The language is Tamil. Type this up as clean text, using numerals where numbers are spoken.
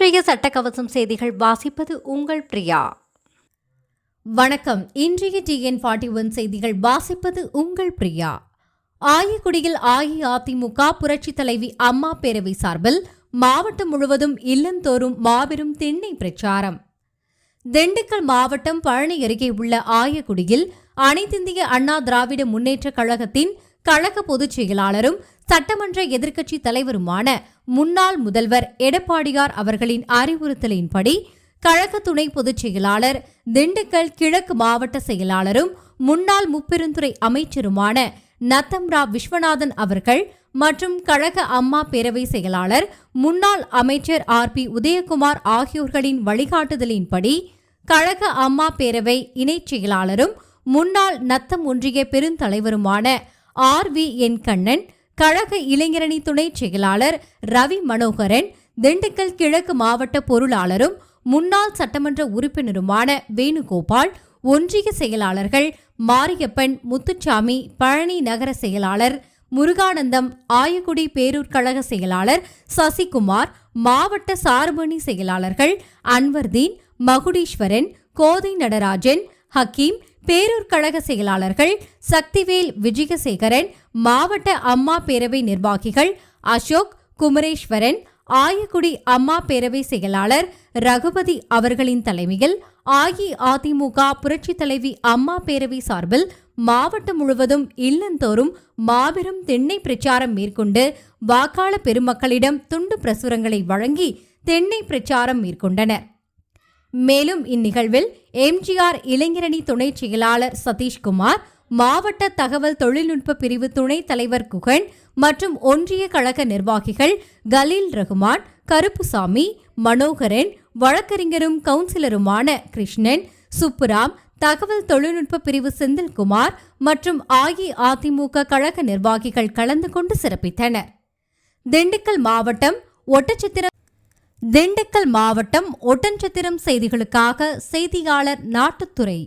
இன்றைய சட்டக்கவசம் செய்திகள் வாசிப்பது உங்கள் பிரியா. வணக்கம். இன்றைய TN41 செய்திகள் வாசிப்பது உங்கள் பிரியா. ஆயக்குடியில் அஇஅதிமுக புரட்சித் தலைவி அம்மா பேரவை சார்பில் மாவட்டம் முழுவதும் இல்லந்தோறும் மாபெரும் திண்ணை பிரச்சாரம். திண்டுக்கல் மாவட்டம் பழனி அருகே உள்ள ஆயக்குடியில் அனைத்திந்திய அண்ணா திராவிட முன்னேற்றக் கழகத்தின் கழக பொதுச் செயலாளரும் சட்டமன்ற எதிர்க்கட்சி தலைவருமான முன்னாள் முதல்வர் எடப்பாடியார் அவர்களின் அறிவுறுத்தலின்படி கழக துணை பொதுச் செயலாளர், திண்டுக்கல் கிழக்கு மாவட்ட செயலாளரும் முன்னாள் முப்பெருந்துறை அமைச்சருமான நத்தம்ரா விஸ்வநாதன் அவர்கள் மற்றும் கழக அம்மா பேரவை செயலாளர் முன்னாள் அமைச்சர் RP உதயகுமார் ஆகியோர்களின் வழிகாட்டுதலின்படி கழக அம்மா பேரவை இணைச் செயலாளரும் முன்னாள் நத்தம் ஒன்றிய பெருந்தலைவருமான RVN கண்ணன், கழக இளைஞரணி துணை செயலாளர் ரவி மனோகரன், திண்டுக்கல் கிழக்கு மாவட்ட பொருளாளரும் முன்னாள் சட்டமன்ற உறுப்பினருமான வேணுகோபால், ஒன்றிய செயலாளர்கள் மாரியப்பன், முத்துச்சாமி, பழனி நகர செயலாளர் முருகானந்தம், ஆயக்குடி பேரூர் கழக செயலாளர் சசிகுமார், மாவட்ட சார்பணி செயலாளர்கள் அன்வர்தீன், மகுடீஸ்வரன், கோதை நடராஜன், ஹக்கீம், பேரூர் கழக செயலாளர்கள் சக்திவேல், விஜயசேகரன், மாவட்ட அம்மா பேரவை நிர்வாகிகள் அசோக், குமரேஸ்வரன், ஆயக்குடி அம்மா பேரவை செயலாளர் ரகுபதி அவர்களின் தலைமையில் அஇஅதிமுக புரட்சித் தலைவி அம்மா பேரவை சார்பில் மாவட்டம் முழுவதும் இல்லந்தோறும் மாபெரும் திண்ணை பிரச்சாரம் மேற்கொண்டு வாக்காளர் பெருமக்களிடம் துண்டு பிரசுரங்களை வழங்கி திண்ணை பிரச்சாரம் மேற்கொண்டனர். மேலும் இந்நிகழ்வில் MGR இளைஞரணி துணை செயலாளர் சதீஷ்குமார், மாவட்ட தகவல் தொழில்நுட்ப பிரிவு துணைத் தலைவர் குகன் மற்றும் ஒன்றிய கழக நிர்வாகிகள் கலீல் ரகுமான், கருப்புசாமி, மனோகரன், வழக்கறிஞரும் கவுன்சிலருமான கிருஷ்ணன், சுப்புராம், தகவல் தொழில்நுட்ப பிரிவு செந்தில்குமார் மற்றும் அஇஅதிமுக கழக நிர்வாகிகள் கலந்து கொண்டு சிறப்பித்தனர். திண்டுக்கல் மாவட்டம் ஒட்டன்சத்திரம் செய்திகளுக்காக செய்தியாளர் நாட்டுத்துறை.